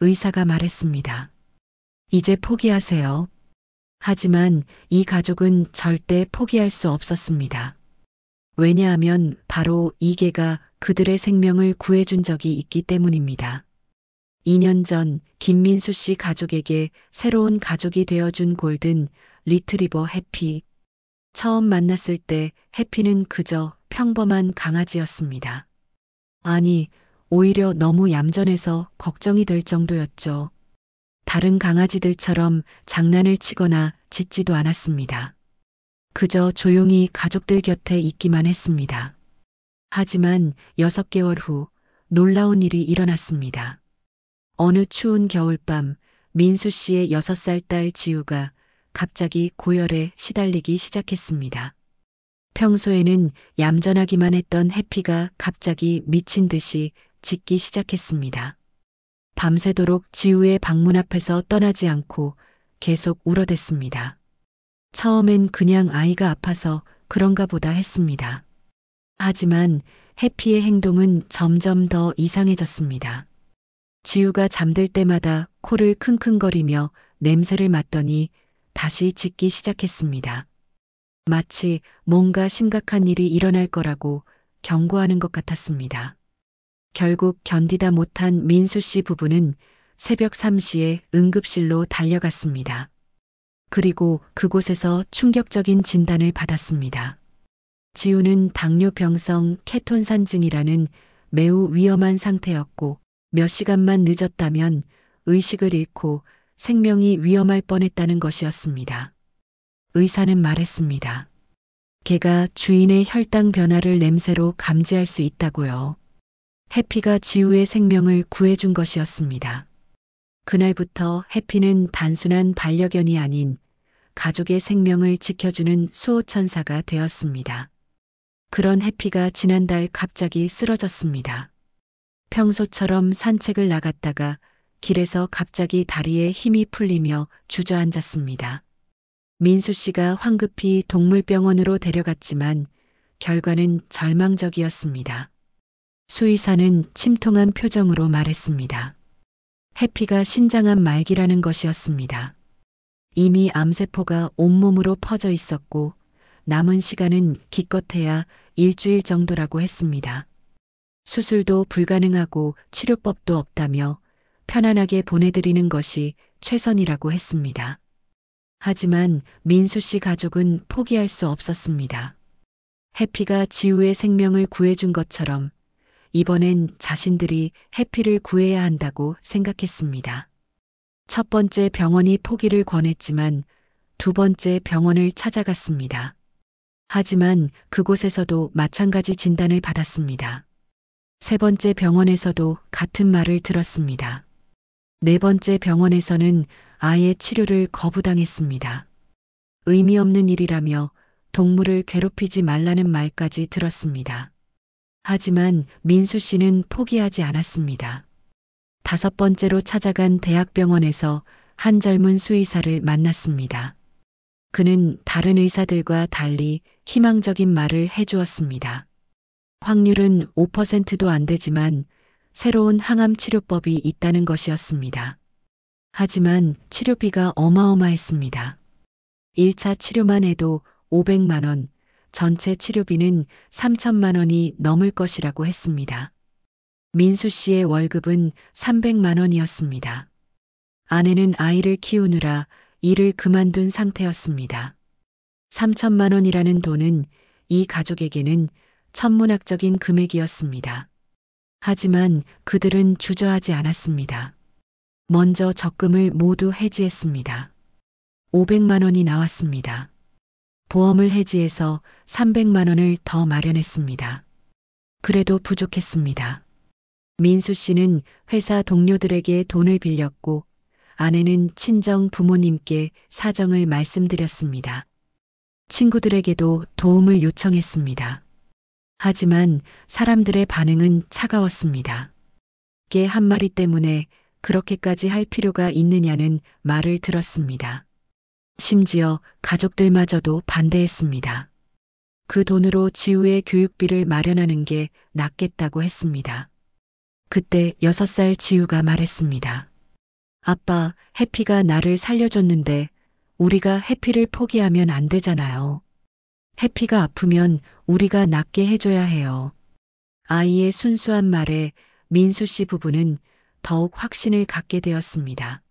의사가 말했습니다. 이제 포기하세요. 하지만 이 가족은 절대 포기할 수 없었습니다. 왜냐하면 바로 이계가 그들의 생명을 구해준 적이 있기 때문입니다. 2년 전 김민수 씨 가족에게 새로운 가족이 되어준 골든 리트리버 해피. 처음 만났을 때 해피는 그저 평범한 강아지였습니다. 아니, 오히려 너무 얌전해서 걱정이 될 정도였죠. 다른 강아지들처럼 장난을 치거나 짖지도 않았습니다. 그저 조용히 가족들 곁에 있기만 했습니다. 하지만 6개월 후 놀라운 일이 일어났습니다. 어느 추운 겨울밤 민수 씨의 6살 딸 지우가 갑자기 고열에 시달리기 시작했습니다. 평소에는 얌전하기만 했던 해피가 갑자기 미친 듯이 짖기 시작했습니다. 밤새도록 지우의 방문 앞에서 떠나지 않고 계속 울어댔습니다. 처음엔 그냥 아이가 아파서 그런가 보다 했습니다. 하지만 해피의 행동은 점점 더 이상해졌습니다. 지우가 잠들 때마다 코를 킁킁거리며 냄새를 맡더니 다시 짖기 시작했습니다. 마치 뭔가 심각한 일이 일어날 거라고 경고하는 것 같았습니다. 결국 견디다 못한 민수 씨 부부는 새벽 3시에 응급실로 달려갔습니다. 그리고 그곳에서 충격적인 진단을 받았습니다. 지우는 당뇨병성 케톤산증이라는 매우 위험한 상태였고 몇 시간만 늦었다면 의식을 잃고 생명이 위험할 뻔했다는 것이었습니다. 의사는 말했습니다. 개가 주인의 혈당 변화를 냄새로 감지할 수 있다고요. 해피가 지우의 생명을 구해준 것이었습니다. 그날부터 해피는 단순한 반려견이 아닌 가족의 생명을 지켜주는 수호천사가 되었습니다. 그런 해피가 지난달 갑자기 쓰러졌습니다. 평소처럼 산책을 나갔다가 길에서 갑자기 다리에 힘이 풀리며 주저앉았습니다. 민수 씨가 황급히 동물병원으로 데려갔지만 결과는 절망적이었습니다. 수의사는 침통한 표정으로 말했습니다. 해피가 신장암 말기라는 것이었습니다. 이미 암세포가 온몸으로 퍼져 있었고 남은 시간은 기껏해야 일주일 정도라고 했습니다. 수술도 불가능하고 치료법도 없다며 편안하게 보내드리는 것이 최선이라고 했습니다. 하지만 민수 씨 가족은 포기할 수 없었습니다. 해피가 지우의 생명을 구해준 것처럼 이번엔 자신들이 해피를 구해야 한다고 생각했습니다. 첫 번째 병원이 포기를 권했지만 두 번째 병원을 찾아갔습니다. 하지만 그곳에서도 마찬가지 진단을 받았습니다. 세 번째 병원에서도 같은 말을 들었습니다. 네 번째 병원에서는 아예 치료를 거부당했습니다. 의미 없는 일이라며 동물을 괴롭히지 말라는 말까지 들었습니다. 하지만 민수 씨는 포기하지 않았습니다. 5번째로 찾아간 대학병원에서 한 젊은 수의사를 만났습니다. 그는 다른 의사들과 달리 희망적인 말을 해주었습니다. 확률은 5%도 안 되지만 새로운 항암 치료법이 있다는 것이었습니다. 하지만 치료비가 어마어마했습니다. 1차 치료만 해도 500만 원, 전체 치료비는 3천만 원이 넘을 것이라고 했습니다. 민수 씨의 월급은 300만 원이었습니다. 아내는 아이를 키우느라 일을 그만둔 상태였습니다. 3천만 원이라는 돈은 이 가족에게는 천문학적인 금액이었습니다. 하지만 그들은 주저하지 않았습니다. 먼저 적금을 모두 해지했습니다. 500만 원이 나왔습니다. 보험을 해지해서 300만 원을 더 마련했습니다. 그래도 부족했습니다. 민수 씨는 회사 동료들에게 돈을 빌렸고 아내는 친정 부모님께 사정을 말씀드렸습니다. 친구들에게도 도움을 요청했습니다. 하지만 사람들의 반응은 차가웠습니다. 개 한 마리 때문에 그렇게까지 할 필요가 있느냐는 말을 들었습니다. 심지어 가족들마저도 반대했습니다. 그 돈으로 지우의 교육비를 마련하는 게 낫겠다고 했습니다. 그때 6살 지우가 말했습니다. 아빠, 해피가 나를 살려줬는데 우리가 해피를 포기하면 안 되잖아요. 해피가 아프면 우리가 낫게 해줘야 해요. 아이의 순수한 말에 민수 씨 부부는 더욱 확신을 갖게 되었습니다.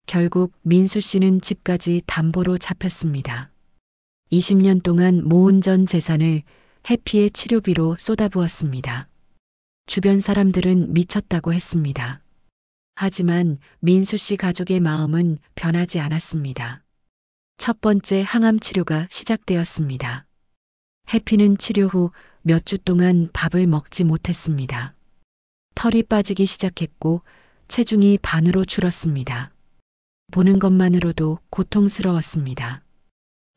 결국 민수 씨는 집까지 담보로 잡혔습니다. 20년 동안 모은 전 재산을 해피의 치료비로 쏟아부었습니다. 주변 사람들은 미쳤다고 했습니다. 하지만 민수 씨 가족의 마음은 변하지 않았습니다. 첫 번째 항암 치료가 시작되었습니다. 해피는 치료 후 몇 주 동안 밥을 먹지 못했습니다. 털이 빠지기 시작했고 체중이 반으로 줄었습니다. 보는 것만으로도 고통스러웠습니다.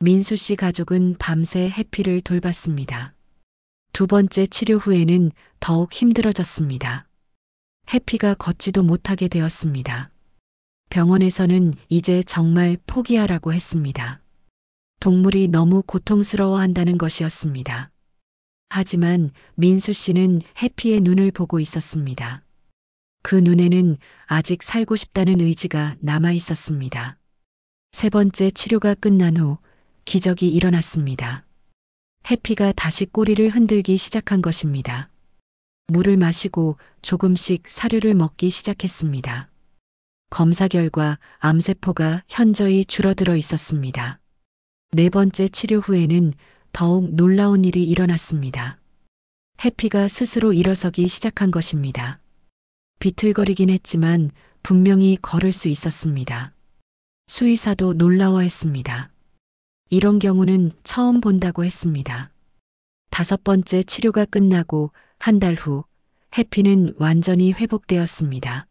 민수 씨 가족은 밤새 해피를 돌봤습니다. 두 번째 치료 후에는 더욱 힘들어졌습니다. 해피가 걷지도 못하게 되었습니다. 병원에서는 이제 정말 포기하라고 했습니다. 동물이 너무 고통스러워한다는 것이었습니다. 하지만 민수 씨는 해피의 눈을 보고 있었습니다. 그 눈에는 아직 살고 싶다는 의지가 남아 있었습니다. 세 번째 치료가 끝난 후 기적이 일어났습니다. 해피가 다시 꼬리를 흔들기 시작한 것입니다. 물을 마시고 조금씩 사료를 먹기 시작했습니다. 검사 결과 암세포가 현저히 줄어들어 있었습니다. 네 번째 치료 후에는 더욱 놀라운 일이 일어났습니다. 해피가 스스로 일어서기 시작한 것입니다. 비틀거리긴 했지만 분명히 걸을 수 있었습니다. 수의사도 놀라워했습니다. 이런 경우는 처음 본다고 했습니다. 다섯 번째 치료가 끝나고 한 달 후 해피는 완전히 회복되었습니다.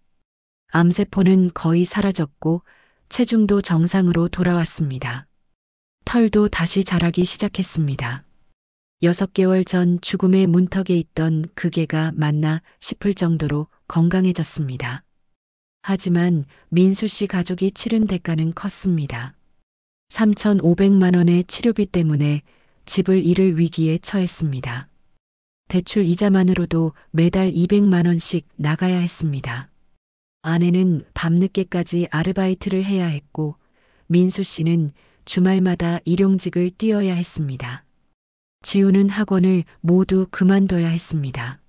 암세포는 거의 사라졌고 체중도 정상으로 돌아왔습니다. 털도 다시 자라기 시작했습니다. 6개월 전 죽음의 문턱에 있던 그 개가 맞나 싶을 정도로 건강해졌습니다. 하지만 민수 씨 가족이 치른 대가는 컸습니다. 3,500만 원의 치료비 때문에 집을 잃을 위기에 처했습니다. 대출 이자만으로도 매달 200만 원씩 나가야 했습니다. 아내는 밤늦게까지 아르바이트를 해야 했고 민수 씨는 주말마다 일용직을 뛰어야 했습니다. 지우는 학원을 모두 그만둬야 했습니다.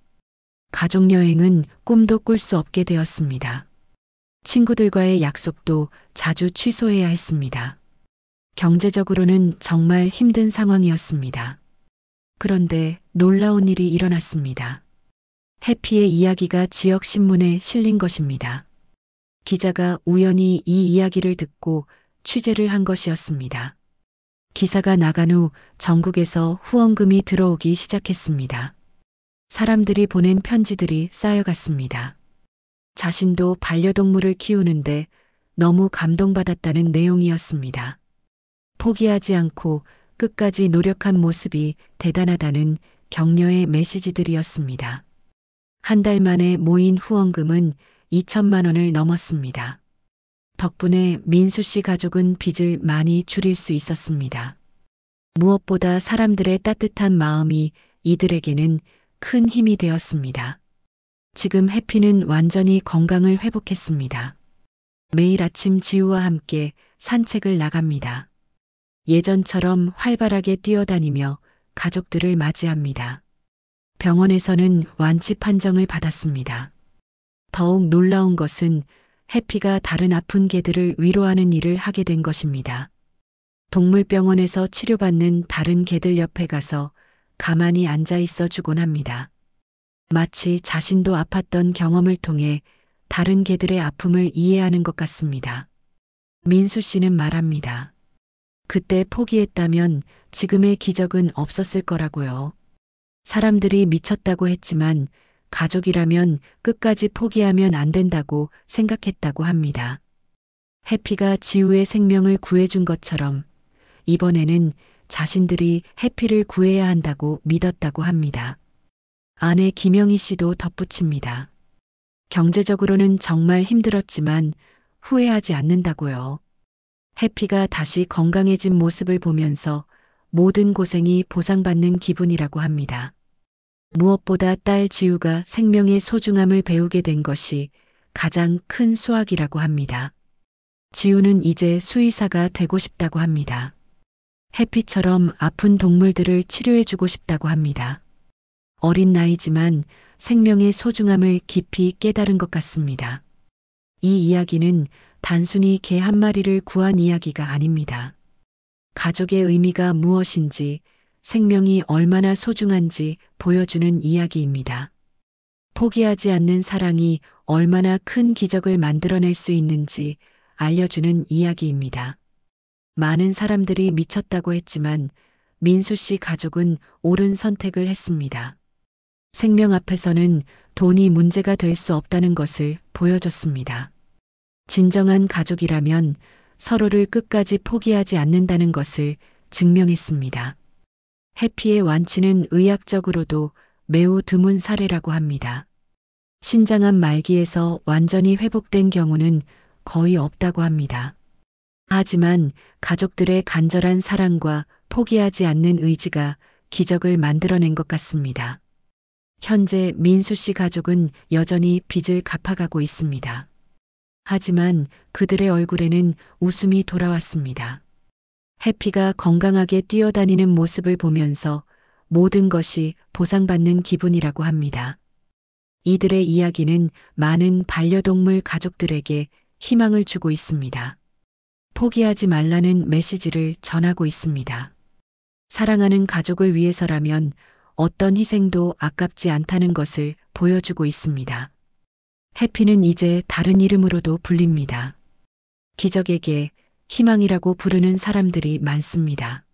가족여행은 꿈도 꿀 수 없게 되었습니다. 친구들과의 약속도 자주 취소해야 했습니다. 경제적으로는 정말 힘든 상황이었습니다. 그런데 놀라운 일이 일어났습니다. 해피의 이야기가 지역신문에 실린 것입니다. 기자가 우연히 이 이야기를 듣고 취재를 한 것이었습니다. 기사가 나간 후 전국에서 후원금이 들어오기 시작했습니다. 사람들이 보낸 편지들이 쌓여갔습니다. 자신도 반려동물을 키우는데 너무 감동받았다는 내용이었습니다. 포기하지 않고 끝까지 노력한 모습이 대단하다는 격려의 메시지들이었습니다. 한 달 만에 모인 후원금은 2천만 원을 넘었습니다. 덕분에 민수 씨 가족은 빚을 많이 줄일 수 있었습니다. 무엇보다 사람들의 따뜻한 마음이 이들에게는 큰 힘이 되었습니다. 지금 해피는 완전히 건강을 회복했습니다. 매일 아침 지우와 함께 산책을 나갑니다. 예전처럼 활발하게 뛰어다니며 가족들을 맞이합니다. 병원에서는 완치 판정을 받았습니다. 더욱 놀라운 것은 해피가 다른 아픈 개들을 위로하는 일을 하게 된 것입니다. 동물병원에서 치료받는 다른 개들 옆에 가서 가만히 앉아 있어 주곤 합니다. 마치 자신도 아팠던 경험을 통해 다른 개들의 아픔을 이해하는 것 같습니다. 민수 씨는 말합니다. 그때 포기했다면 지금의 기적은 없었을 거라고요. 사람들이 미쳤다고 했지만 가족이라면 끝까지 포기하면 안 된다고 생각했다고 합니다. 해피가 지우의 생명을 구해준 것처럼 이번에는 자신들이 해피를 구해야 한다고 믿었다고 합니다. 아내 김영희 씨도 덧붙입니다. 경제적으로는 정말 힘들었지만 후회하지 않는다고요. 해피가 다시 건강해진 모습을 보면서 모든 고생이 보상받는 기분이라고 합니다. 무엇보다 딸 지우가 생명의 소중함을 배우게 된 것이 가장 큰 수확이라고 합니다. 지우는 이제 수의사가 되고 싶다고 합니다. 해피처럼 아픈 동물들을 치료해주고 싶다고 합니다. 어린 나이지만 생명의 소중함을 깊이 깨달은 것 같습니다. 이 이야기는 단순히 개 한 마리를 구한 이야기가 아닙니다. 가족의 의미가 무엇인지, 생명이 얼마나 소중한지 보여주는 이야기입니다. 포기하지 않는 사랑이 얼마나 큰 기적을 만들어낼 수 있는지 알려주는 이야기입니다. 많은 사람들이 미쳤다고 했지만 민수 씨 가족은 옳은 선택을 했습니다. 생명 앞에서는 돈이 문제가 될 수 없다는 것을 보여줬습니다. 진정한 가족이라면 서로를 끝까지 포기하지 않는다는 것을 증명했습니다. 해피의 완치는 의학적으로도 매우 드문 사례라고 합니다. 신장암 말기에서 완전히 회복된 경우는 거의 없다고 합니다. 하지만 가족들의 간절한 사랑과 포기하지 않는 의지가 기적을 만들어낸 것 같습니다. 현재 민수 씨 가족은 여전히 빚을 갚아가고 있습니다. 하지만 그들의 얼굴에는 웃음이 돌아왔습니다. 해피가 건강하게 뛰어다니는 모습을 보면서 모든 것이 보상받는 기분이라고 합니다. 이들의 이야기는 많은 반려동물 가족들에게 희망을 주고 있습니다. 포기하지 말라는 메시지를 전하고 있습니다. 사랑하는 가족을 위해서라면 어떤 희생도 아깝지 않다는 것을 보여주고 있습니다. 해피는 이제 다른 이름으로도 불립니다. 기적에게 희망이라고 부르는 사람들이 많습니다.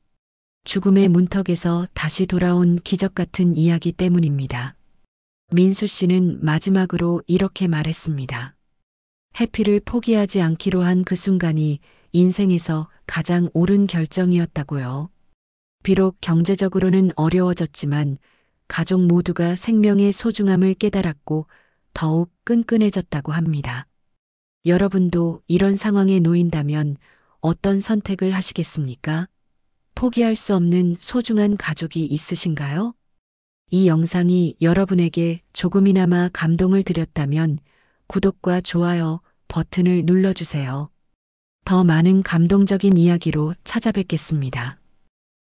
죽음의 문턱에서 다시 돌아온 기적 같은 이야기 때문입니다. 민수 씨는 마지막으로 이렇게 말했습니다. 해피를 포기하지 않기로 한 그 순간이 인생에서 가장 옳은 결정이었다고요. 비록 경제적으로는 어려워졌지만 가족 모두가 생명의 소중함을 깨달았고 더욱 끈끈해졌다고 합니다. 여러분도 이런 상황에 놓인다면 어떤 선택을 하시겠습니까? 포기할 수 없는 소중한 가족이 있으신가요? 이 영상이 여러분에게 조금이나마 감동을 드렸다면 구독과 좋아요 버튼을 눌러주세요. 더 많은 감동적인 이야기로 찾아뵙겠습니다.